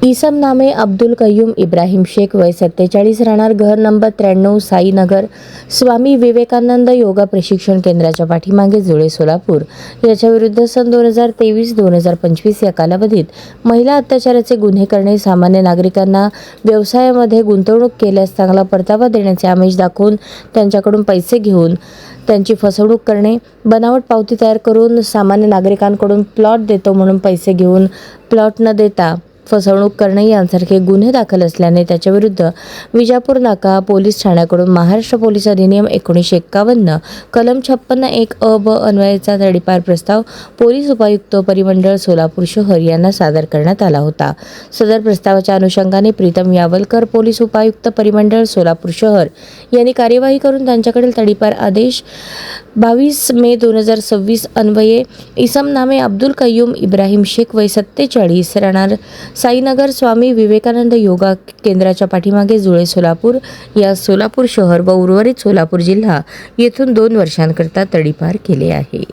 इसम नामे अब्दुल कय्यूम इब्राहिम शेख वय 47 राहणार घर नंबर 93 साईनगर स्वामी विवेकानंद योगा प्रशिक्षण केंद्राच्या पाठीमागे जुळे सोलापूर याच्या विरुद्ध सन 2023-2025 या कालावधीत महिला अत्याचाराचे गुन्हे करणे, सामान्य नागरिकांना व्यवसायामध्ये गुंतवणूक केल्यास चांगला परतावा देण्याचे आमिष दाखवून त्यांच्याकडून पैसे घेऊन त्यांची फसवणूक करणे, बनावट पावती तयार करून सामान्य नागरिकांकडून प्लॉट देतो म्हणून पैसे घेऊन प्लॉट न देता फसवणूक करणे यांसारखे गुन्हे दाखल असल्याने त्याच्याविरुद्ध विजापूर नाका पोलीस ठाण्याकडून महाराष्ट्र पोलीस अधिनियम 1951 कलम 56(1) अ ब अन्वयाचा तडीपार प्रस्ताव पोलीस उपायुक्त परिमंडळ सोलापूर शहर यांना सादर करण्यात आला होता। सदर प्रस्तावाच्या अनुषंगाने प्रीतम यावलकर पोलीस उपायुक्त परिमंडळ सोलापूर शहर यांनी कार्यवाही करून त्यांच्याकडील तडीपार आदेश 22 मे 2026 अन्वये इसम नामे अब्दुल कय्यूम इब्राहिम शेख वय 47 राहणार साईनगर स्वामी विवेकानंद योगा केंद्राच्या पाठीमागे जुळे सोलापूर या सोलापूर शहर व उर्वरित सोलापूर जिल्हा येथून 2 वर्षांकरता तडीपार केले आहे।